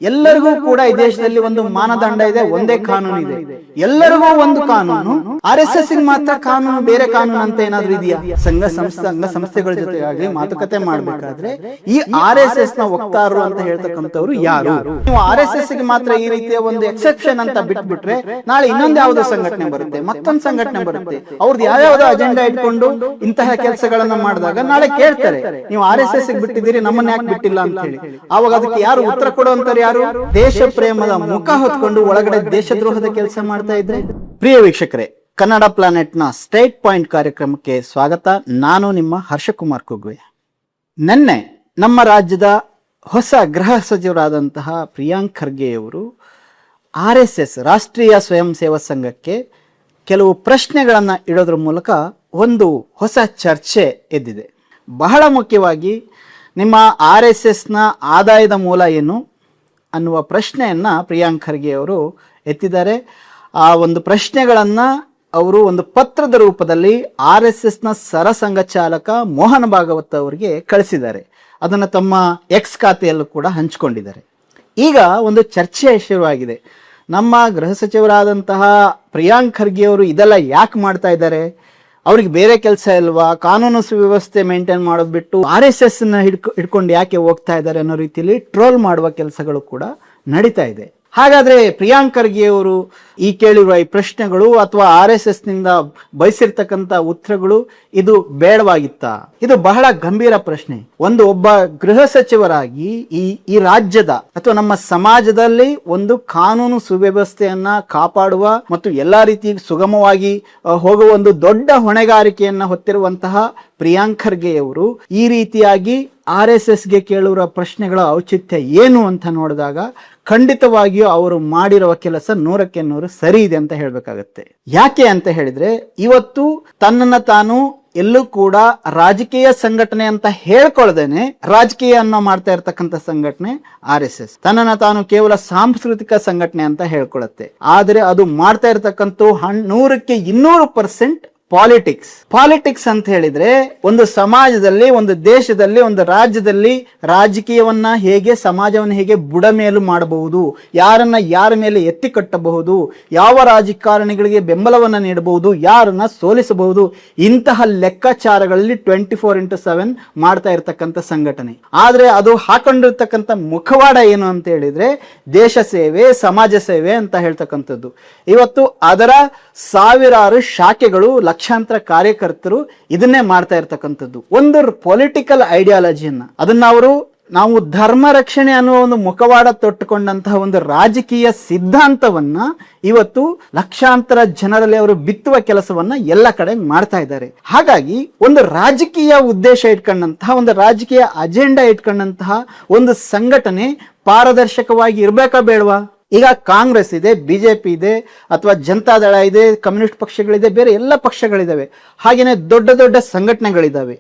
ಎಲ್ಲರಿಗೂ ಕೂಡ ಈ ದೇಶದಲ್ಲಿ ಒಂದು ಮಾನದಂಡ ಇದೆ, ಒಂದೇ ಕಾನೂನು ಇದೆ. ಎಲ್ಲರಿಗೂ ಒಂದು ಕಾನೂನು. RSS ಮಾತ್ರ ಕಾನೂನು, ಬೇರೆ ಕಾನೂನು ಅಂತ ಏನಾದ್ರೂ ಇದೆಯಾ? ಸಂಘ ಸಂಸ್ಥೆಗಳ ಜೊತೆ ಆಗಲಿ ಮಾತುಕತೆ ಮಾಡ್ಬೇಕಾದ್ರೆ ಈ RSS ನ ವಕ್ತಾರರು ಅಂತ ಹೇಳ್ತಕ್ಕಂಥವ್ರು ಯಾರು? ನೀವು RSS ಗೆ ಮಾತ್ರ ಈ ರೀತಿಯ ಒಂದು ಎಕ್ಸೆಪ್ಷನ್ ಅಂತ ಬಿಟ್ಬಿಟ್ರೆ ನಾಳೆ ಇನ್ನೊಂದು ಯಾವುದೋ ಸಂಘಟನೆ ಬರುತ್ತೆ, ಮತ್ತೊಂದು ಸಂಘಟನೆ ಬರುತ್ತೆ, ಅವ್ರದ್ದು ಯಾವ್ಯಾವ್ದೋ ಅಜೆಂಡಾ ಇಟ್ಕೊಂಡು ಇಂತಹ ಕೆಲಸಗಳನ್ನ ಮಾಡಿದಾಗ ನಾಳೆ ಕೇಳ್ತಾರೆ, ನೀವು RSS ಗೆ ಬಿಟ್ಟಿದ್ದೀರಿ, ನಮ್ಮನ್ನ ಯಾಕೆ ಬಿಟ್ಟಿಲ್ಲ ಅಂತ ಹೇಳಿ. ಆವಾಗ ಅದಕ್ಕೆ ಯಾರು ಉತ್ತರ ಕೊಡುವಂತಾರೆ? ಯಾರು? ದೇಶ ಪ್ರೇಮದ ಮುಖ ಹೊತ್ಕೊಂಡು ಒಳಗಡೆ ದೇಶದ್ರೋಹದ ಕೆಲಸ ಮಾಡ್ತಾ ಇದ್ರೆ. ಪ್ರಿಯ ವೀಕ್ಷಕರೇ, ಕನ್ನಡ ಪ್ಲಾನೆಟ್ ನ ಸ್ಟೇಟ್ ಪಾಯಿಂಟ್ ಕಾರ್ಯಕ್ರಮಕ್ಕೆ ಸ್ವಾಗತ. ನಾನು ನಿಮ್ಮ ಹರ್ಷಕುಮಾರ್ ಕುಗ್ವೆ. ನಿನ್ನೆ ನಮ್ಮ ರಾಜ್ಯದ ಹೊಸ ಗೃಹ ಸಚಿವರಾದಂತಹ ಪ್ರಿಯಾಂಕ್ ಖರ್ಗೆಯವರು RSS ರಾಷ್ಟ್ರೀಯ ಸ್ವಯಂ ಸೇವಾ ಸಂಘಕ್ಕೆ ಕೆಲವು ಪ್ರಶ್ನೆಗಳನ್ನು ಇಡೋದ್ರ ಮೂಲಕ ಒಂದು ಹೊಸ ಚರ್ಚೆ ಎದ್ದಿದೆ. ಬಹಳ ಮುಖ್ಯವಾಗಿ ನಿಮ್ಮ RSSನ ಆದಾಯದ ಮೂಲ ಏನು ಅನ್ನುವ ಪ್ರಶ್ನೆಯನ್ನು ಪ್ರಿಯಾಂಕ್ ಖರ್ಗೆ ಅವರು ಎತ್ತಿದ್ದಾರೆ. ಆ ಒಂದು ಪ್ರಶ್ನೆಗಳನ್ನು ಅವರು ಒಂದು ಪತ್ರದ ರೂಪದಲ್ಲಿ RSSನ ಸರಸಂಘ ಚಾಲಕ ಮೋಹನ್ ಭಾಗವತ್ ಅವರಿಗೆ ಕಳಿಸಿದ್ದಾರೆ. ಅದನ್ನು ತಮ್ಮ ಎಕ್ಸ್ ಖಾತೆಯಲ್ಲೂ ಕೂಡ ಹಂಚಿಕೊಂಡಿದ್ದಾರೆ. ಈಗ ಒಂದು ಚರ್ಚೆ ಶುರುವಾಗಿದೆ. ನಮ್ಮ ಗೃಹ ಸಚಿವರಾದಂತಹ ಪ್ರಿಯಾಂಕ್ ಖರ್ಗೆ ಅವರು ಇದೆಲ್ಲ ಯಾಕೆ ಮಾಡ್ತಾ ಇದ್ದಾರೆ? ಅವ್ರಿಗೆ ಬೇರೆ ಕೆಲಸ ಇಲ್ವಾ? ಕಾನೂನು ಸುವ್ಯವಸ್ಥೆ ಮೇಂಟೈನ್ ಮಾಡೋದು ಬಿಟ್ಟು RSS ಹಿಡ್ಕೊಂಡು ಯಾಕೆ ಹೋಗ್ತಾ ಇದ್ದಾರೆ ಅನ್ನೋ ರೀತಿಯಲ್ಲಿ ಟ್ರೋಲ್ ಮಾಡುವ ಕೆಲಸಗಳು ಕೂಡ ನಡೀತಾ ಇದೆ. ಹಾಗಾದ್ರೆ ಪ್ರಿಯಾಂಕ್ ಖರ್ಗೆ ಅವರು ಈ ಕೇಳಿರುವ ಈ ಪ್ರಶ್ನೆಗಳು ಅಥವಾ RSS ನಿಂದ ಬಯಸಿರ್ತಕ್ಕಂಥ ಉತ್ತರಗಳು ಇದು ಬೇಡವಾಗಿತ್ತಾ? ಇದು ಬಹಳ ಗಂಭೀರ ಪ್ರಶ್ನೆ. ಒಬ್ಬ ಗೃಹ ಸಚಿವರಾಗಿ ಈ ರಾಜ್ಯದ ಅಥವಾ ನಮ್ಮ ಸಮಾಜದಲ್ಲಿ ಒಂದು ಕಾನೂನು ಸುವ್ಯವಸ್ಥೆಯನ್ನ ಕಾಪಾಡುವ ಮತ್ತು ಎಲ್ಲಾ ರೀತಿ ಸುಗಮವಾಗಿ ಹೋಗುವ ಒಂದು ದೊಡ್ಡ ಹೊಣೆಗಾರಿಕೆಯನ್ನ ಹೊತ್ತಿರುವಂತಹ ಪ್ರಿಯಾಂಕ್ ಖರ್ಗೆಯವರು ಈ ರೀತಿಯಾಗಿ RSSಗೆ ಕೇಳುವ ಪ್ರಶ್ನೆಗಳ ಔಚಿತ್ಯ ಏನು ಅಂತ ನೋಡಿದಾಗ ಖಂಡಿತವಾಗಿಯೂ ಅವರು ಮಾಡಿರುವ ಕೆಲಸ 100ಕ್ಕೆ 100 ಸರಿ ಇದೆ ಅಂತ ಹೇಳ್ಬೇಕಾಗತ್ತೆ. ಯಾಕೆ ಅಂತ ಹೇಳಿದ್ರೆ, ಇವತ್ತು ತನ್ನನ್ನು ತಾನು ಎಲ್ಲೂ ಕೂಡ ರಾಜಕೀಯ ಸಂಘಟನೆ ಅಂತ ಹೇಳ್ಕೊಳ್ದೇನೆ ರಾಜಕೀಯ ಅನ್ನೋ ಮಾಡ್ತಾ ಇರ್ತಕ್ಕಂಥ ಸಂಘಟನೆ RSS. ತನ್ನನ್ನು ತಾನು ಕೇವಲ ಸಾಂಸ್ಕೃತಿಕ ಸಂಘಟನೆ ಅಂತ ಹೇಳ್ಕೊಳತ್ತೆ. ಆದ್ರೆ ಅದು ಮಾಡ್ತಾ ಇರ್ತಕ್ಕಂಥ 100ಕ್ಕೆ 200% ಪಾಲಿಟಿಕ್ಸ್ ಅಂತ ಹೇಳಿದ್ರೆ ಒಂದು ಸಮಾಜದಲ್ಲಿ, ಒಂದು ದೇಶದಲ್ಲಿ, ಒಂದು ರಾಜ್ಯದಲ್ಲಿ ರಾಜಕೀಯವನ್ನ ಹೇಗೆ, ಸಮಾಜವನ್ನು ಹೇಗೆ ಬುಡಮೇಲು ಮಾಡಬಹುದು, ಯಾರ ಮೇಲೆ ಎತ್ತಿ ಕಟ್ಟಬಹುದು, ಯಾವ ರಾಜಕಾರಣಿಗಳಿಗೆ ಬೆಂಬಲವನ್ನ ನೀಡಬಹುದು, ಯಾರನ್ನ ಸೋಲಿಸಬಹುದು, ಇಂತಹ ಲೆಕ್ಕಾಚಾರಗಳಲ್ಲಿ 24x7 ಮಾಡ್ತಾ ಇರ್ತಕ್ಕಂಥ ಸಂಘಟನೆ. ಆದ್ರೆ ಅದು ಹಾಕೊಂಡಿರ್ತಕ್ಕಂಥ ಮುಖವಾಡ ಏನು ಅಂತ ಹೇಳಿದ್ರೆ ದೇಶ ಸೇವೆ, ಸಮಾಜ ಸೇವೆ ಅಂತ ಹೇಳ್ತಕ್ಕಂಥದ್ದು. ಇವತ್ತು ಅದರ ಸಾವಿರಾರು ಶಾಖೆಗಳು, ಲಕ್ಷಾಂತರ ಕಾರ್ಯಕರ್ತರು ಇದನ್ನೇ ಮಾಡ್ತಾ ಇರ್ತಕ್ಕಂಥದ್ದು. ಒಂದು ಪೊಲಿಟಿಕಲ್ ಐಡಿಯಾಲಜಿಯನ್ನ ಅದನ್ನ ನಾವು ಧರ್ಮ ರಕ್ಷಣೆ ಅನ್ನುವ ಒಂದು ಮುಖವಾಡ ತೊಟ್ಟುಕೊಂಡಂತಹ ಒಂದು ರಾಜಕೀಯ ಸಿದ್ಧಾಂತವನ್ನ ಇವತ್ತು ಲಕ್ಷಾಂತರ ಜನರಲ್ಲಿ ಅವರು ಬಿತ್ತುವ ಕೆಲಸವನ್ನ ಎಲ್ಲ ಕಡೆ ಮಾಡ್ತಾ ಇದ್ದಾರೆ. ಹಾಗಾಗಿ ಒಂದು ರಾಜಕೀಯ ಉದ್ದೇಶ ಇಟ್ಕೊಂಡಂತಹ, ಒಂದು ರಾಜಕೀಯ ಅಜೆಂಡಾ ಇಟ್ಕೊಂಡಂತಹ ಒಂದು ಸಂಘಟನೆ ಪಾರದರ್ಶಕವಾಗಿ ಇರ್ಬೇಕಾ ಬೇಡವಾ? ಈಗ ಕಾಂಗ್ರೆಸ್ ಇದೆ, ಬಿಜೆಪಿ ಇದೆ, ಅಥವಾ ಜನತಾದಳ ಇದೆ, ಕಮ್ಯುನಿಸ್ಟ್ ಪಕ್ಷಗಳಿದೆ, ಬೇರೆ ಎಲ್ಲ ಪಕ್ಷಗಳಿದಾವೆ, ಹಾಗೇನೆ ದೊಡ್ಡ ದೊಡ್ಡ ಸಂಘಟನೆಗಳಿದಾವೆ.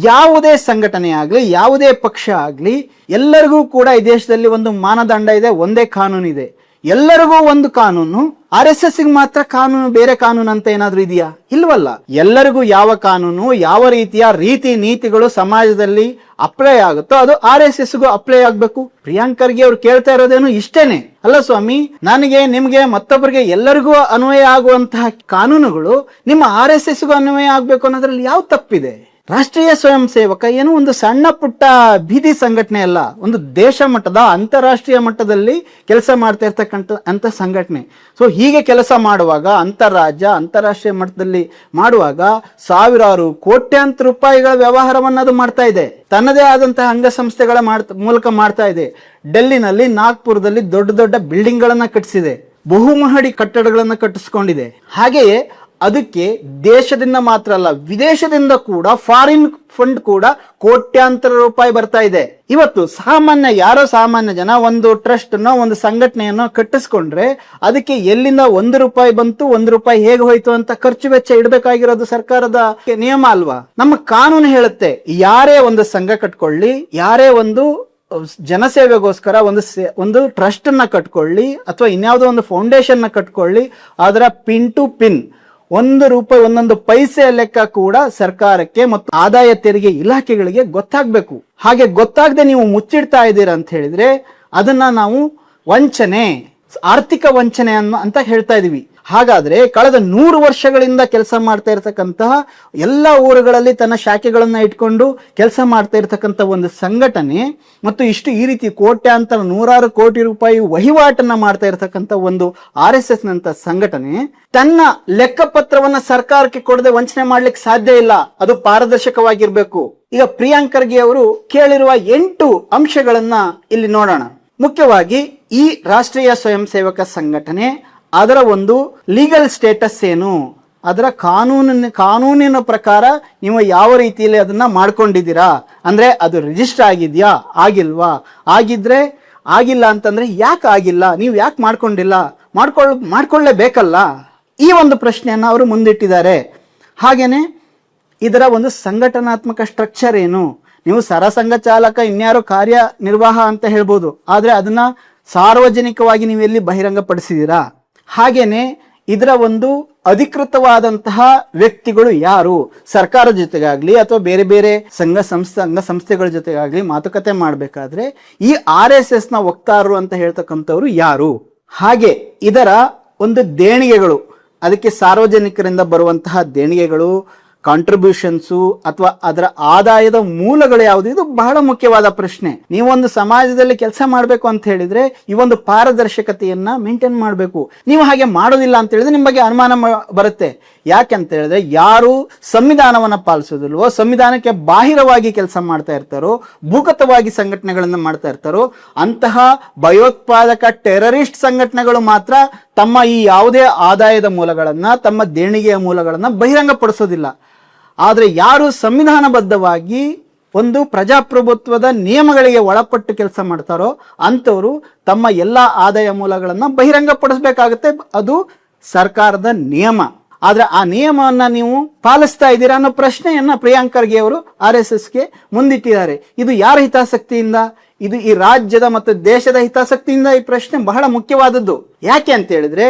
ಯಾವುದೇ ಸಂಘಟನೆ ಆಗಲಿ, ಯಾವುದೇ ಪಕ್ಷ ಆಗಲಿ, ಎಲ್ಲರಿಗೂ ಕೂಡ ಈ ದೇಶದಲ್ಲಿ ಒಂದು ಮಾನದಂಡ ಇದೆ, ಒಂದೇ ಕಾನೂನು ಇದೆ. ಎಲ್ಲರಿಗೂ ಒಂದು ಕಾನೂನು. RSSಗೆ ಮಾತ್ರ ಕಾನೂನು, ಬೇರೆ ಕಾನೂನು ಅಂತ ಏನಾದ್ರೂ ಇದೆಯಾ? ಇಲ್ವಲ್ಲ. ಎಲ್ಲರಿಗೂ ಯಾವ ಕಾನೂನು, ಯಾವ ರೀತಿಯ ನೀತಿಗಳು ಸಮಾಜದಲ್ಲಿ ಅಪ್ಲೈ ಆಗುತ್ತೋ ಅದು RSSಗೂ ಅಪ್ಲೈ ಆಗ್ಬೇಕು. ಪ್ರಿಯಾಂಕ್ ಖರ್ಗೆ ಅವ್ರು ಕೇಳ್ತಾ ಇರೋದೇನು ಇಷ್ಟೇನೆ. ಅಲ್ಲ ಸ್ವಾಮಿ, ನನಗೆ, ನಿಮ್ಗೆ, ಮತ್ತೊಬ್ಬರಿಗೆ ಎಲ್ಲರಿಗೂ ಅನ್ವಯ ಆಗುವಂತಹ ಕಾನೂನುಗಳು ನಿಮ್ಮ RSSಗೂ ಅನ್ವಯ ಆಗ್ಬೇಕು ಅನ್ನೋದ್ರಲ್ಲಿ ಯಾವ ತಪ್ಪಿದೆ? ರಾಷ್ಟ್ರೀಯ ಸ್ವಯಂ ಸೇವಕ ಏನು ಒಂದು ಸಣ್ಣ ಪುಟ್ಟ ಬೀದಿ ಸಂಘಟನೆ ಅಲ್ಲ, ಒಂದು ದೇಶ ಮಟ್ಟದ, ಅಂತಾರಾಷ್ಟ್ರೀಯ ಮಟ್ಟದಲ್ಲಿ ಕೆಲಸ ಮಾಡ್ತಾ ಇರ್ತಕ್ಕಂಥ ಸಂಘಟನೆ. ಸೊ ಹೀಗೆ ಕೆಲಸ ಮಾಡುವಾಗ, ಅಂತಾರಾಷ್ಟ್ರೀಯ ಮಟ್ಟದಲ್ಲಿ ಮಾಡುವಾಗ ಸಾವಿರಾರು ಕೋಟ್ಯಾಂತರ ರೂಪಾಯಿಗಳ ವ್ಯವಹಾರವನ್ನು ಅದು ಮಾಡ್ತಾ ಇದೆ. ತನ್ನದೇ ಆದಂತಹ ಅಂಗಸಂಸ್ಥೆಗಳ ಮೂಲಕ ಮಾಡ್ತಾ ಇದೆ. ಡೆಲ್ಲಿನಲ್ಲಿ, ನಾಗ್ಪುರದಲ್ಲಿ ದೊಡ್ಡ ದೊಡ್ಡ ಬಿಲ್ಡಿಂಗ್ ಗಳನ್ನ ಕಟ್ಟಿಸಿದೆ, ಬಹುಮಹಡಿ ಕಟ್ಟಡಗಳನ್ನ ಕಟ್ಟಿಸ್ಕೊಂಡಿದೆ. ಹಾಗೆಯೇ ಅದಕ್ಕೆ ದೇಶದಿಂದ ಮಾತ್ರ ಅಲ್ಲ, ವಿದೇಶದಿಂದ ಕೂಡ, ಫಾರಿನ್ ಫಂಡ್ ಕೂಡ ಕೋಟ್ಯಾಂತರ ರೂಪಾಯಿ ಬರ್ತಾ ಇದೆ. ಇವತ್ತು ಸಾಮಾನ್ಯ ಜನ ಒಂದು ಟ್ರಸ್ಟ್ ಒಂದು ಸಂಘಟನೆಯನ್ನು ಕಟ್ಟಿಸ್ಕೊಂಡ್ರೆ ಅದಕ್ಕೆ ಎಲ್ಲಿಂದ ₹1 ಬಂತು, ₹1 ಹೇಗೆ ಹೋಯ್ತು ಅಂತ ಖರ್ಚು ವೆಚ್ಚ ಇಡಬೇಕಾಗಿರೋದು ಸರ್ಕಾರದ ನಿಯಮ ಅಲ್ವಾ? ನಮ್ಮ ಕಾನೂನು ಹೇಳುತ್ತೆ, ಯಾರೇ ಒಂದು ಸಂಘ ಕಟ್ಕೊಳ್ಳಿ, ಯಾರೇ ಒಂದು ಜನಸೇವೆಗೋಸ್ಕರ ಒಂದು ಟ್ರಸ್ಟ್ ಅನ್ನ ಕಟ್ಕೊಳ್ಳಿ, ಅಥವಾ ಇನ್ಯಾವುದೋ ಒಂದು ಫೌಂಡೇಶನ್ ನ ಕಟ್ಕೊಳ್ಳಿ, ಅದರ ಪಿನ್ ಟು ಪಿನ್ ₹1 ಒಂದೊಂದು ಪೈಸೆ ಲೆಕ್ಕ ಕೂಡ ಸರ್ಕಾರಕ್ಕೆ ಮತ್ತು ಆದಾಯ ತೆರಿಗೆ ಇಲಾಖೆಗಳಿಗೆ ಗೊತ್ತಾಗಬೇಕು. ಹಾಗೆ ಗೊತ್ತಾಗದೆ ನೀವು ಮುಚ್ಚಿಡ್ತಾ ಇದ್ದೀರಾ ಅಂತ ಹೇಳಿದ್ರೆ ಅದನ್ನ ನಾವು ವಂಚನೆ, ಆರ್ಥಿಕ ವಂಚನೆ ಅಂತ ಹೇಳ್ತಾ ಇದೀವಿ. ಹಾಗಾದ್ರೆ ಕಳೆದ 100 ವರ್ಷಗಳಿಂದ ಕೆಲಸ ಮಾಡ್ತಾ ಇರತಕ್ಕಂತಹ ಎಲ್ಲ ಊರುಗಳಲ್ಲಿ ತನ್ನ ಶಾಖೆಗಳನ್ನ ಇಟ್ಕೊಂಡು ಕೆಲಸ ಮಾಡ್ತಾ ಇರತಕ್ಕಂಥ ಒಂದು ಸಂಘಟನೆ ಮತ್ತು ಈ ರೀತಿ ಕೋಟ್ಯಾಂತರ 100 ಕೋಟಿ ರೂಪಾಯಿ ವಹಿವಾಟನ್ನ ಮಾಡ್ತಾ ಇರತಕ್ಕಂಥ ಒಂದು RSS ನಂತ ಸಂಘಟನೆ ತನ್ನ ಲೆಕ್ಕಪತ್ರವನ್ನ ಸರ್ಕಾರಕ್ಕೆ ಕೊಡದೆ ವಂಚನೆ ಮಾಡ್ಲಿಕ್ಕೆ ಸಾಧ್ಯ ಇಲ್ಲ. ಅದು ಪಾರದರ್ಶಕವಾಗಿರ್ಬೇಕು. ಈಗ ಪ್ರಿಯಾಂಕ್ ಖರ್ಗೆ ಅವರು ಕೇಳಿರುವ 8 ಅಂಶಗಳನ್ನ ಇಲ್ಲಿ ನೋಡೋಣ. ಮುಖ್ಯವಾಗಿ ಈ ರಾಷ್ಟ್ರೀಯ ಸ್ವಯಂ ಸೇವಕ ಸಂಘಟನೆ, ಅದರ ಒಂದು ಲೀಗಲ್ ಸ್ಟೇಟಸ್ ಏನು, ಅದರ ಕಾನೂನಿನ ಪ್ರಕಾರ ನೀವು ಯಾವ ರೀತಿಯಲ್ಲಿ ಅದನ್ನ ಮಾಡ್ಕೊಂಡಿದ್ದೀರಾ, ಅಂದ್ರೆ ಅದು ರಿಜಿಸ್ಟರ್ ಆಗಿದ್ಯಾ, ಆಗಿಲ್ವಾ, ಆಗಿಲ್ಲ ಅಂತಂದ್ರೆ ಯಾಕೆ ಆಗಿಲ್ಲ, ನೀವು ಯಾಕೆ ಮಾಡ್ಕೊಂಡಿಲ್ಲ, ಮಾಡ್ಕೊಳ್ಳೇಬೇಕಲ್ಲ, ಈ ಒಂದು ಪ್ರಶ್ನೆಯನ್ನ ಅವರು ಮುಂದಿಟ್ಟಿದ್ದಾರೆ. ಹಾಗೇನೆ ಇದರ ಒಂದು ಸಂಘಟನಾತ್ಮಕ ಸ್ಟ್ರಕ್ಚರ್ ಏನು, ನೀವು ಸರಸಂಘ ಚಾಲಕ ಇನ್ಯಾರೋ ಕಾರ್ಯನಿರ್ವಾಹ ಅಂತ ಹೇಳ್ಬೋದು, ಆದ್ರೆ ಅದನ್ನ ಸಾರ್ವಜನಿಕವಾಗಿ ನೀವು ಎಲ್ಲಿ ಬಹಿರಂಗಪಡಿಸಿದ್ದೀರಾ, ಹಾಗೇನೆ ಇದರ ಒಂದು ಅಧಿಕೃತವಾದಂತಹ ವ್ಯಕ್ತಿಗಳು ಯಾರು, ಸರ್ಕಾರದ ಜೊತೆಗಾಗ್ಲಿ ಅಥವಾ ಬೇರೆ ಬೇರೆ ಅಂಗ ಸಂಸ್ಥೆಗಳ ಜೊತೆಗಾಗ್ಲಿ ಮಾತುಕತೆ ಮಾಡಬೇಕಾದ್ರೆ ಈ RSS ನ ವಕ್ತಾರರು ಅಂತ ಹೇಳ್ತಕ್ಕಂಥವ್ರು ಯಾರು, ಹಾಗೆ ಇದರ ಒಂದು ದೇಣಿಗೆಗಳು, ಅದಕ್ಕೆ ಸಾರ್ವಜನಿಕರಿಂದ ಬರುವಂತಹ ದೇಣಿಗೆಗಳು, ಕಾಂಟ್ರಿಬ್ಯೂಷನ್ಸು ಅಥವಾ ಅದರ ಆದಾಯದ ಮೂಲಗಳು ಯಾವುದು, ಇದು ಬಹಳ ಮುಖ್ಯವಾದ ಪ್ರಶ್ನೆ. ನೀವೊಂದು ಸಮಾಜದಲ್ಲಿ ಕೆಲಸ ಮಾಡಬೇಕು ಅಂತ ಹೇಳಿದ್ರೆ ಈ ಒಂದು ಪಾರದರ್ಶಕತೆಯನ್ನ ಮೇಂಟೈನ್ ಮಾಡಬೇಕು. ನೀವು ಹಾಗೆ ಮಾಡೋದಿಲ್ಲ ಅಂತ ಹೇಳಿದ್ರೆ ನಿಮ್ಮ ಬಗ್ಗೆ ಅನುಮಾನ ಬರುತ್ತೆ. ಯಾಕೆಂತ ಹೇಳಿದ್ರೆ ಯಾರು ಸಂವಿಧಾನವನ್ನ ಪಾಲಿಸೋದಿಲ್ವೋ, ಸಂವಿಧಾನಕ್ಕೆ ಬಾಹಿರವಾಗಿ ಕೆಲಸ ಮಾಡ್ತಾ ಇರ್ತಾರೋ, ಭೂಗತವಾಗಿ ಸಂಘಟನೆಗಳನ್ನ ಮಾಡ್ತಾ ಇರ್ತಾರೋ ಅಂತಹ ಭಯೋತ್ಪಾದಕ ಟೆರರಿಸ್ಟ್ ಸಂಘಟನೆಗಳು ಮಾತ್ರ ತಮ್ಮ ಈ ಯಾವುದೇ ಆದಾಯದ ಮೂಲಗಳನ್ನ, ತಮ್ಮ ದೇಣಿಗೆಯ ಮೂಲಗಳನ್ನ ಬಹಿರಂಗಪಡಿಸೋದಿಲ್ಲ. ಆದರೆ ಯಾರು ಸಂವಿಧಾನಬದ್ಧವಾಗಿ ಒಂದು ಪ್ರಜಾಪ್ರಭುತ್ವದ ನಿಯಮಗಳಿಗೆ ಒಳಪಟ್ಟು ಕೆಲಸ ಮಾಡ್ತಾರೋ ಅಂಥವರು ತಮ್ಮ ಎಲ್ಲ ಆದಾಯ ಮೂಲಗಳನ್ನ ಬಹಿರಂಗಪಡಿಸಬೇಕಾಗುತ್ತೆ. ಅದು ಸರ್ಕಾರದ ನಿಯಮ. ಆದ್ರೆ ಆ ನಿಯಮವನ್ನ ನೀವು ಪಾಲಿಸ್ತಾ ಇದ್ದೀರಾ ಅನ್ನೋ ಪ್ರಶ್ನೆಯನ್ನ ಪ್ರಿಯಾಂಕ್ ಖರ್ಗೆ ಅವರು RSSಗೆ ಮುಂದಿಟ್ಟಿದ್ದಾರೆ. ಇದು ಯಾರ ಹಿತಾಸಕ್ತಿಯಿಂದ? ಇದು ಈ ರಾಜ್ಯದ ಮತ್ತು ದೇಶದ ಹಿತಾಸಕ್ತಿಯಿಂದ ಈ ಪ್ರಶ್ನೆ ಬಹಳ ಮುಖ್ಯವಾದದ್ದು. ಯಾಕೆ ಅಂತ ಹೇಳಿದ್ರೆ,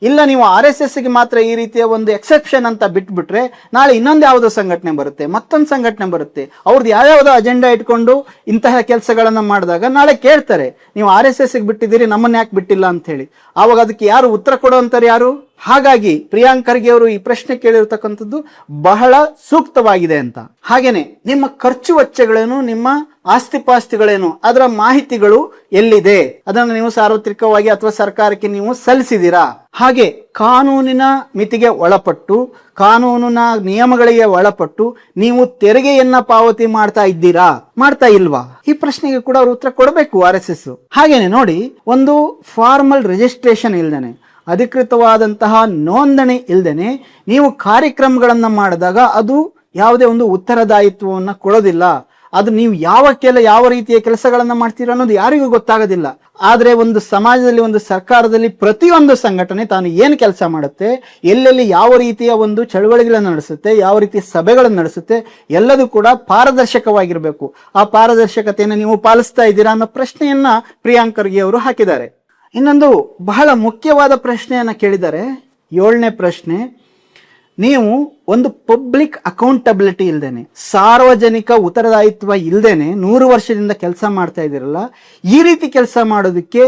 ಇಲ್ಲ ನೀವು RSSಗೆ ಮಾತ್ರ ಈ ರೀತಿಯ ಒಂದು ಎಕ್ಸೆಪ್ಷನ್ ಅಂತ ಬಿಟ್ಬಿಟ್ರೆ ನಾಳೆ ಇನ್ನೊಂದು ಯಾವುದೋ ಸಂಘಟನೆ ಬರುತ್ತೆ, ಮತ್ತೊಂದು ಸಂಘಟನೆ ಬರುತ್ತೆ, ಅವ್ರದ್ದು ಯಾವ್ಯಾವುದೋ ಅಜೆಂಡಾ ಇಟ್ಕೊಂಡು ಇಂತಹ ಕೆಲಸಗಳನ್ನ ಮಾಡಿದಾಗ ನಾಳೆ ಕೇಳ್ತಾರೆ ನೀವು RSSಗೆ ಬಿಟ್ಟಿದ್ದೀರಿ, ನಮ್ಮನ್ನ ಯಾಕೆ ಬಿಟ್ಟಿಲ್ಲ ಅಂತ ಹೇಳಿ. ಆವಾಗ ಅದಕ್ಕೆ ಯಾರು ಉತ್ತರ ಕೊಡುವಂತಾರೆ? ಯಾರು? ಹಾಗಾಗಿ ಪ್ರಿಯಾಂಕ್ ಖರ್ಗೆ ಅವರು ಈ ಪ್ರಶ್ನೆ ಕೇಳಿರ್ತಕ್ಕಂಥದ್ದು ಬಹಳ ಸೂಕ್ತವಾಗಿದೆ ಅಂತ. ಹಾಗೇನೆ ನಿಮ್ಮ ಖರ್ಚು ವೆಚ್ಚಗಳೇನು, ನಿಮ್ಮ ಆಸ್ತಿಪಾಸ್ತಿಗಳೇನು, ಅದರ ಮಾಹಿತಿಗಳು ಎಲ್ಲಿದೆ, ಅದನ್ನು ನೀವು ಸಾರ್ವತ್ರಿಕವಾಗಿ ಅಥವಾ ಸರ್ಕಾರಕ್ಕೆ ನೀವು ಸಲ್ಲಿಸಿದ್ದೀರಾ? ಹಾಗೆ ಕಾನೂನಿನ ಮಿತಿಗೆ ಒಳಪಟ್ಟು, ಕಾನೂನಿನ ನಿಯಮಗಳಿಗೆ ಒಳಪಟ್ಟು ನೀವು ತೆರಿಗೆಯನ್ನ ಪಾವತಿ ಮಾಡ್ತಾ ಇದ್ದೀರಾ, ಮಾಡ್ತಾ ಇಲ್ವಾ? ಈ ಪ್ರಶ್ನೆಗೆ ಕೂಡ ಅವರು ಉತ್ತರ ಕೊಡಬೇಕು RSS. ಹಾಗೇನೆ ನೋಡಿ, ಒಂದು ಫಾರ್ಮಲ್ ರಿಜಿಸ್ಟ್ರೇಷನ್ ಇಲ್ದೇನೆ, ಅಧಿಕೃತವಾದಂತಹ ನೋಂದಣಿ ಇಲ್ದೇನೆ ನೀವು ಕಾರ್ಯಕ್ರಮಗಳನ್ನ ಮಾಡಿದಾಗ ಅದು ಯಾವುದೇ ಒಂದು ಉತ್ತರದಾಯಿತ್ವವನ್ನ ಕೊಡೋದಿಲ್ಲ. ಅದು ನೀವು ಯಾವ ರೀತಿಯ ಕೆಲಸಗಳನ್ನ ಮಾಡ್ತೀರಾ ಅನ್ನೋದು ಯಾರಿಗೂ ಗೊತ್ತಾಗೋದಿಲ್ಲ. ಆದ್ರೆ ಒಂದು ಸಮಾಜದಲ್ಲಿ, ಒಂದು ಸರ್ಕಾರದಲ್ಲಿ ಪ್ರತಿಯೊಂದು ಸಂಘಟನೆ ತಾನು ಏನು ಕೆಲಸ ಮಾಡುತ್ತೆ, ಎಲ್ಲೆಲ್ಲಿ ಯಾವ ರೀತಿಯ ಒಂದು ಚಳವಳಿಗಳನ್ನು ನಡೆಸುತ್ತೆ, ಯಾವ ರೀತಿಯ ಸಭೆಗಳನ್ನು ನಡೆಸುತ್ತೆ, ಎಲ್ಲದೂ ಕೂಡ ಪಾರದರ್ಶಕವಾಗಿರಬೇಕು. ಆ ಪಾರದರ್ಶಕತೆಯನ್ನು ನೀವು ಪಾಲಿಸ್ತಾ ಇದ್ದೀರಾ ಅನ್ನೋ ಪ್ರಶ್ನೆಯನ್ನ ಪ್ರಿಯಾಂಕ್ ಖರ್ಗೆ ಅವರು ಹಾಕಿದ್ದಾರೆ. ಇನ್ನೊಂದು ಬಹಳ ಮುಖ್ಯವಾದ ಪ್ರಶ್ನೆಯನ್ನ ಕೇಳಿದ್ದಾರೆ, 7ನೇ ಪ್ರಶ್ನೆ. ನೀವು ಒಂದು ಪಬ್ಲಿಕ್ ಅಕೌಂಟಬಿಲಿಟಿ ಇಲ್ದೇನೆ, ಸಾರ್ವಜನಿಕ ಉತ್ತರದಾಯಿತ್ವ ಇಲ್ದೇನೆ 100 ವರ್ಷದಿಂದ ಕೆಲಸ ಮಾಡ್ತಾ ಇದ್ದೀರಲ್ಲ, ಈ ರೀತಿ ಕೆಲಸ ಮಾಡೋದಕ್ಕೆ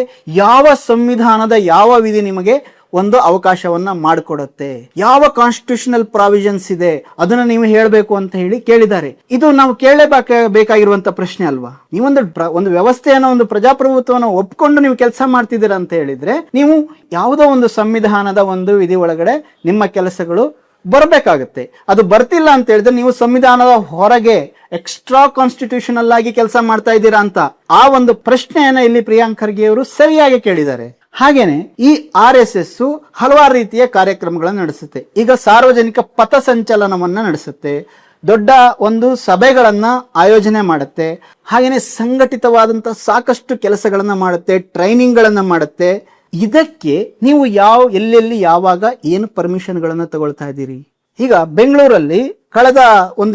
ಯಾವ ಸಂವಿಧಾನದ ಯಾವ ವಿಧಿ ನಿಮಗೆ ಒಂದು ಅವಕಾಶವನ್ನ ಮಾಡಿಕೊಡುತ್ತೆ? ಯಾವ ಕಾನ್ಸ್ಟಿಟ್ಯೂಷನಲ್ ಪ್ರಾವಿಷನ್ಸ್ ಇದೆ ಅದನ್ನ ನೀವು ಹೇಳಬೇಕು ಅಂತ ಹೇಳಿ ಕೇಳಿದ್ದಾರೆ. ಇದು ನಾವು ಕೇಳಲೇಬೇಕಾಗಿರುವಂತ ಪ್ರಶ್ನೆ ಅಲ್ವಾ? ನೀವೊಂದು ವ್ಯವಸ್ಥೆಯನ್ನ, ಒಂದು ಪ್ರಜಾಪ್ರಭುತ್ವವನ್ನು ಒಪ್ಕೊಂಡು ನೀವು ಕೆಲಸ ಮಾಡ್ತಿದ್ದೀರಾ ಅಂತ ಹೇಳಿದ್ರೆ ನೀವು ಯಾವುದೋ ಒಂದು ಸಂವಿಧಾನದ ಒಂದು ವಿಧಿ ಒಳಗಡೆ ನಿಮ್ಮ ಕೆಲಸಗಳು ಬರಬೇಕಾಗುತ್ತೆ. ಅದು ಬರ್ತಿಲ್ಲ ಅಂತ ಹೇಳಿದ್ರೆ ನೀವು ಸಂವಿಧಾನದ ಹೊರಗೆ ಎಕ್ಸ್ಟ್ರಾ ಕಾನ್ಸ್ಟಿಟ್ಯೂಷನಲ್ ಆಗಿ ಕೆಲಸ ಮಾಡ್ತಾ ಇದ್ದೀರಾ ಅಂತ ಆ ಒಂದು ಪ್ರಶ್ನೆಯನ್ನ ಇಲ್ಲಿ ಪ್ರಿಯಾಂಕ್ ಖರ್ಗೆ ಅವರು ಸರಿಯಾಗಿ ಕೇಳಿದ್ದಾರೆ. ಹಾಗೇನೆ ಈ RSS ಹಲವಾರು ರೀತಿಯ ಕಾರ್ಯಕ್ರಮಗಳನ್ನು ನಡೆಸುತ್ತೆ. ಈಗ ಸಾರ್ವಜನಿಕ ಪಥಸಂಚಲನವನ್ನ ನಡೆಸುತ್ತೆ, ದೊಡ್ಡ ಒಂದು ಸಭೆಗಳನ್ನ ಆಯೋಜನೆ ಮಾಡುತ್ತೆ, ಹಾಗೇನೆ ಸಂಘಟಿತವಾದಂತಹ ಸಾಕಷ್ಟು ಕೆಲಸಗಳನ್ನ ಮಾಡುತ್ತೆ, ಟ್ರೈನಿಂಗ್ ಗಳನ್ನ ಮಾಡುತ್ತೆ. ಇದಕ್ಕೆ ನೀವು ಎಲ್ಲೆಲ್ಲಿ ಯಾವಾಗ ಏನು ಪರ್ಮಿಷನ್ಗಳನ್ನ ತಗೊಳ್ತಾ ಇದ್ದೀರಿ? ಈಗ ಬೆಂಗಳೂರಲ್ಲಿ ಕಳೆದ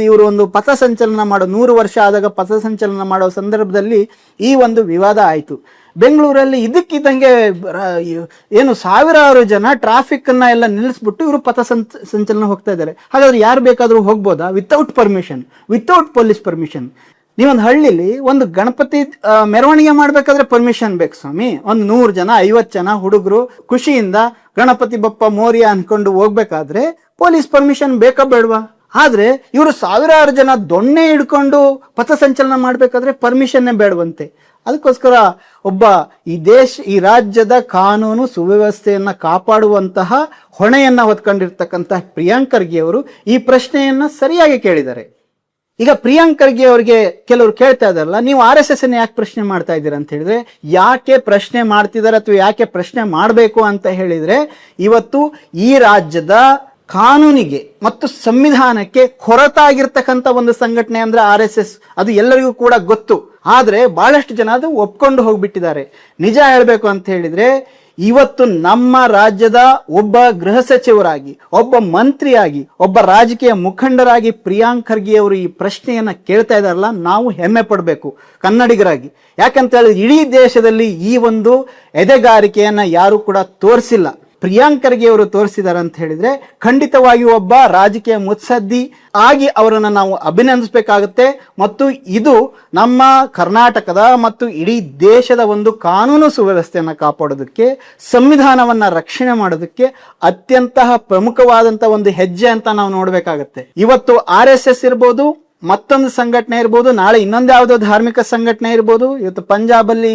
ಇವರು ಒಂದು ಪಥಸಂಚಲನ ಮಾಡೋ 100 ವರ್ಷ ಆದಾಗ ಪಥಸಂಚಲನ ಮಾಡೋ ಸಂದರ್ಭದಲ್ಲಿ ಈ ಒಂದು ವಿವಾದ ಆಯಿತು. ಬೆಂಗಳೂರಲ್ಲಿ ಇದಕ್ಕಿದ್ದಂಗೆ ಏನು ಸಾವಿರಾರು ಜನ ಟ್ರಾಫಿಕ್ ಅನ್ನ ಎಲ್ಲ ನಿಲ್ಲಿಸ್ಬಿಟ್ಟು ಇವರು ಸಂಚಲನ ಹೋಗ್ತಾ ಇದ್ದಾರೆ. ಹಾಗಾದ್ರೆ ಯಾರು ಬೇಕಾದ್ರೂ ಹೋಗ್ಬೋದಾ? Without permission, without police permission. ನೀವೊಂದು ಹಳ್ಳಿಲಿ ಒಂದು ಗಣಪತಿ ಮೆರವಣಿಗೆ ಮಾಡ್ಬೇಕಾದ್ರೆ ಪರ್ಮಿಷನ್ ಬೇಕು ಸ್ವಾಮಿ. ಒಂದು 100 ಜನ 50 ಜನ ಹುಡುಗರು ಖುಷಿಯಿಂದ ಗಣಪತಿ ಬಪ್ಪ ಮೋರ್ಯ ಅನ್ಕೊಂಡು ಹೋಗ್ಬೇಕಾದ್ರೆ ಪೊಲೀಸ್ ಪರ್ಮಿಷನ್ ಬೇಕಾ ಬೇಡವಾ? ಆದ್ರೆ ಇವರು ಸಾವಿರಾರು ಜನ ದೊಣ್ಣೆ ಹಿಡ್ಕೊಂಡು ಪಥಸಂಚಲನ ಮಾಡ್ಬೇಕಾದ್ರೆ ಪರ್ಮಿಷನ್ನೇ ಬೇಡವಂತೆ. ಅದಕ್ಕೋಸ್ಕರ ಒಬ್ಬ ಈ ರಾಜ್ಯದ ಕಾನೂನು ಸುವ್ಯವಸ್ಥೆಯನ್ನ ಕಾಪಾಡುವಂತಹ ಹೊಣೆಯನ್ನ ಹೊತ್ಕೊಂಡಿರ್ತಕ್ಕಂತಹ ಪ್ರಿಯಾಂಕ್ ಖರ್ಗೆ ಅವರು ಈ ಪ್ರಶ್ನೆಯನ್ನ ಸರಿಯಾಗಿ ಕೇಳಿದ್ದಾರೆ. ಈಗ ಪ್ರಿಯಾಂಕ್ ಖರ್ಗೆ ಅವರಿಗೆ ಕೆಲವರು ಕೇಳ್ತಾ ಇದಾರಲ್ಲ, ನೀವು RSS ಅನ್ನ ಯಾಕೆ ಪ್ರಶ್ನೆ ಮಾಡ್ತಾ ಇದ್ದೀರಾ ಅಂತ ಹೇಳಿದ್ರೆ, ಯಾಕೆ ಪ್ರಶ್ನೆ ಮಾಡ್ತಿದ್ದಾರೆ ಅಥವಾ ಯಾಕೆ ಪ್ರಶ್ನೆ ಮಾಡಬೇಕು ಅಂತ ಹೇಳಿದ್ರೆ, ಇವತ್ತು ಈ ರಾಜ್ಯದ ಕಾನೂನಿಗೆ ಮತ್ತು ಸಂವಿಧಾನಕ್ಕೆ ಹೊರತಾಗಿರ್ತಕ್ಕಂಥ ಒಂದು ಸಂಘಟನೆ ಅಂದ್ರೆ RSS. ಅದು ಎಲ್ಲರಿಗೂ ಕೂಡ ಗೊತ್ತು. ಆದ್ರೆ ಬಹಳಷ್ಟು ಜನ ಅದು ಒಪ್ಕೊಂಡು ಹೋಗ್ಬಿಟ್ಟಿದ್ದಾರೆ. ನಿಜ ಹೇಳ್ಬೇಕು ಅಂತ ಹೇಳಿದ್ರೆ, ಇವತ್ತು ನಮ್ಮ ರಾಜ್ಯದ ಒಬ್ಬ ಗೃಹ ಸಚಿವರಾಗಿ, ಒಬ್ಬ ಮಂತ್ರಿಯಾಗಿ, ಒಬ್ಬ ರಾಜಕೀಯ ಮುಖಂಡರಾಗಿ ಪ್ರಿಯಾಂಕ್ ಖರ್ಗೆ ಅವರು ಈ ಪ್ರಶ್ನೆಯನ್ನ ಕೇಳ್ತಾ ಇದಾರಲ್ಲ, ನಾವು ಹೆಮ್ಮೆ ಪಡಬೇಕು ಕನ್ನಡಿಗರಾಗಿ. ಯಾಕಂತ ಹೇಳಿದ್ರೆ ಇಡೀ ದೇಶದಲ್ಲಿ ಈ ಒಂದು ಎದೆಗಾರಿಕೆಯನ್ನ ಯಾರು ಕೂಡ ತೋರಿಸಿಲ್ಲ. ಪ್ರಿಯಾಂಕ್ ಖರ್ಗೆ ಅವರು ತೋರಿಸಿದ್ದಾರೆ ಅಂತ ಹೇಳಿದ್ರೆ ಖಂಡಿತವಾಗಿಯೂ ಒಬ್ಬ ರಾಜಕೀಯ ಮುತ್ಸದ್ದಿ ಆಗಿ ಅವರನ್ನ ನಾವು ಅಭಿನಂದಿಸಬೇಕಾಗುತ್ತೆ. ಮತ್ತು ಇದು ನಮ್ಮ ಕರ್ನಾಟಕದ ಮತ್ತು ಇಡೀ ದೇಶದ ಒಂದು ಕಾನೂನು ಸುವ್ಯವಸ್ಥೆಯನ್ನ ಕಾಪಾಡೋದಕ್ಕೆ, ಸಂವಿಧಾನವನ್ನ ರಕ್ಷಣೆ ಮಾಡೋದಕ್ಕೆ ಅತ್ಯಂತ ಪ್ರಮುಖವಾದಂತಹ ಒಂದು ಹೆಜ್ಜೆ ಅಂತ ನಾವು ನೋಡ್ಬೇಕಾಗತ್ತೆ. ಇವತ್ತು RSS ಇರ್ಬೋದು, ಮತ್ತೊಂದು ಸಂಘಟನೆ ಇರ್ಬೋದು, ನಾಳೆ ಇನ್ನೊಂದು ಯಾವುದೋ ಧಾರ್ಮಿಕ ಸಂಘಟನೆ ಇರ್ಬೋದು. ಇವತ್ತು ಪಂಜಾಬ್ ಅಲ್ಲಿ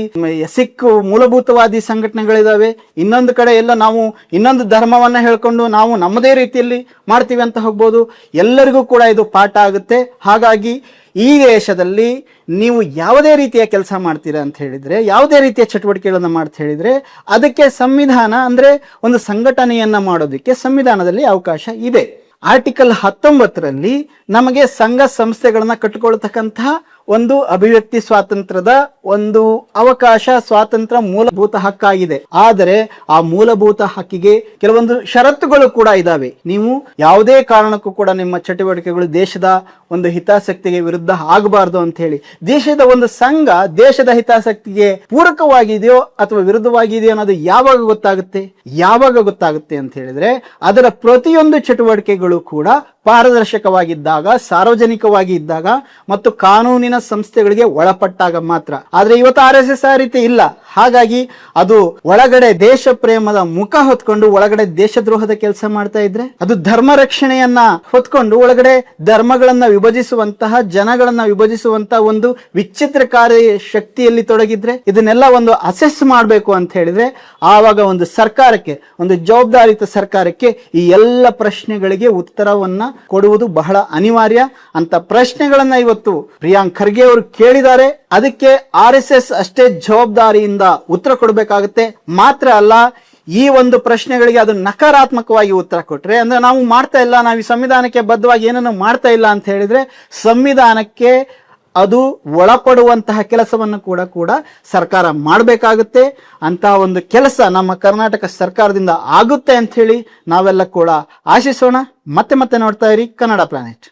ಸಿಖ್ ಮೂಲಭೂತವಾದಿ ಸಂಘಟನೆಗಳಿದಾವೆ. ಇನ್ನೊಂದು ಕಡೆ ಎಲ್ಲ ನಾವು ಇನ್ನೊಂದು ಧರ್ಮವನ್ನ ಹೇಳ್ಕೊಂಡು ನಾವು ನಮ್ಮದೇ ರೀತಿಯಲ್ಲಿ ಮಾಡ್ತೀವಿ ಅಂತ ಹೋಗ್ಬೋದು. ಎಲ್ಲರಿಗೂ ಕೂಡ ಇದು ಪಾಠ ಆಗುತ್ತೆ. ಹಾಗಾಗಿ ಈ ದೇಶದಲ್ಲಿ ನೀವು ಯಾವುದೇ ರೀತಿಯ ಕೆಲಸ ಮಾಡ್ತೀರಾ ಅಂತ ಹೇಳಿದ್ರೆ, ಯಾವುದೇ ರೀತಿಯ ಚಟುವಟಿಕೆಗಳನ್ನ ಮಾಡ್ತಾ ಹೇಳಿದ್ರೆ, ಅದಕ್ಕೆ ಸಂವಿಧಾನ ಅಂದ್ರೆ ಒಂದು ಸಂಘಟನೆಯನ್ನ ಮಾಡೋದಕ್ಕೆ ಸಂವಿಧಾನದಲ್ಲಿ ಅವಕಾಶ ಇದೆ. ಆರ್ಟಿಕಲ್ 19ರಲ್ಲಿ ನಮಗೆ ಸಂಘ ಸಂಸ್ಥೆಗಳನ್ನ ಕಟ್ಟಿಕೊಳ್ತಕ್ಕಂತಹ ಒಂದು ಅಭಿವ್ಯಕ್ತಿ ಸ್ವಾತಂತ್ರ್ಯದ ಒಂದು ಅವಕಾಶ, ಸ್ವಾತಂತ್ರ್ಯ ಮೂಲಭೂತ ಹಕ್ಕಾಗಿದೆ. ಆದರೆ ಆ ಮೂಲಭೂತ ಹಕ್ಕಿಗೆ ಕೆಲವೊಂದು ಷರತ್ತುಗಳು ಕೂಡ ಇದಾವೆ. ನೀವು ಯಾವುದೇ ಕಾರಣಕ್ಕೂ ಕೂಡ ನಿಮ್ಮ ಚಟುವಟಿಕೆಗಳು ದೇಶದ ಒಂದು ಹಿತಾಸಕ್ತಿಗೆ ವಿರುದ್ಧ ಆಗಬಾರ್ದು ಅಂತ ಹೇಳಿ. ದೇಶದ ಒಂದು ಸಂಘ ದೇಶದ ಹಿತಾಸಕ್ತಿಗೆ ಪೂರಕವಾಗಿದೆಯೋ ಅಥವಾ ವಿರುದ್ಧವಾಗಿದೆಯೋ ಅನ್ನೋದು ಯಾವಾಗ ಗೊತ್ತಾಗುತ್ತೆ ಅಂತ ಹೇಳಿದ್ರೆ, ಅದರ ಪ್ರತಿಯೊಂದು ಚಟುವಟಿಕೆಗಳು ಕೂಡ ಪಾರದರ್ಶಕವಾಗಿದ್ದಾಗ, ಸಾರ್ವಜನಿಕವಾಗಿ ಇದ್ದಾಗ ಮತ್ತು ಕಾನೂನಿನ ಸಂಸ್ಥೆಗಳಿಗೆ ಒಳಪಟ್ಟಾಗ ಮಾತ್ರ. ಆದ್ರೆ ಇವತ್ತು RSS ಆ ರೀತಿ ಇಲ್ಲ. ಹಾಗಾಗಿ ಅದು ಒಳಗಡೆ ದೇಶ ಪ್ರೇಮದ ಮುಖ ಹೊತ್ಕೊಂಡು ಒಳಗಡೆ ದೇಶದ್ರೋಹದ ಕೆಲಸ ಮಾಡ್ತಾ ಇದ್ರೆ, ಅದು ಧರ್ಮ ರಕ್ಷಣೆಯನ್ನ ಹೊತ್ಕೊಂಡು ಒಳಗಡೆ ಧರ್ಮಗಳನ್ನ ವಿಭಜಿಸುವಂತಹ, ಜನಗಳನ್ನ ವಿಭಜಿಸುವಂತಹ ಒಂದು ವಿಚಿತ್ರಕಾರಿ ಶಕ್ತಿಯಲ್ಲಿ ತೊಡಗಿದ್ರೆ, ಇದನ್ನೆಲ್ಲ ಒಂದು ಅಸೆಸ್ ಮಾಡಬೇಕು ಅಂತ ಹೇಳಿದ್ರೆ, ಆವಾಗ ಒಂದು ಸರ್ಕಾರಕ್ಕೆ, ಒಂದು ಜವಾಬ್ದಾರಿತ ಸರ್ಕಾರಕ್ಕೆ ಈ ಎಲ್ಲ ಪ್ರಶ್ನೆಗಳಿಗೆ ಉತ್ತರವನ್ನ ಕೊಡುವುದು ಬಹಳ ಅನಿವಾರ್ಯ. ಅಂತ ಪ್ರಶ್ನೆಗಳನ್ನ ಇವತ್ತು ಪ್ರಿಯಾಂಕ್ ಖರ್ಗೆ ಅವರು ಕೇಳಿದ್ದಾರೆ. ಅದಕ್ಕೆ RSS ಅಷ್ಟೇ ಜವಾಬ್ದಾರಿಯಿಂದ ಉತ್ತರ ಕೊಡಬೇಕಾಗುತ್ತೆ. ಮಾತ್ರ ಅಲ್ಲ, ಈ ಒಂದು ಪ್ರಶ್ನೆಗಳಿಗೆ ಅದು ನಕಾರಾತ್ಮಕವಾಗಿ ಉತ್ತರ ಕೊಟ್ರೆ, ಅಂದ್ರೆ ನಾವು ಮಾಡ್ತಾ ಇಲ್ಲ, ನಾವು ಈ ಸಂವಿಧಾನಕ್ಕೆ ಬದ್ಧವಾಗಿ ಏನನ್ನು ಮಾಡ್ತಾ ಇಲ್ಲ ಅಂತ ಹೇಳಿದ್ರೆ, ಸಂವಿಧಾನಕ್ಕೆ ಅದು ಒಳಪಡುವಂತಹ ಕೆಲಸವನ್ನು ಕೂಡ ಸರ್ಕಾರ ಮಾಡಬೇಕಾಗುತ್ತೆ. ಅಂತಹ ಒಂದು ಕೆಲಸ ನಮ್ಮ ಕರ್ನಾಟಕ ಸರ್ಕಾರದಿಂದ ಆಗುತ್ತೆ ಅಂತ ಹೇಳಿ ನಾವೆಲ್ಲ ಕೂಡ ಆಶಿಸೋಣ. ಮತ್ತೆ ನೋಡ್ತಾ ಇರಿ ಕನ್ನಡ ಪ್ಲಾನೆಟ್.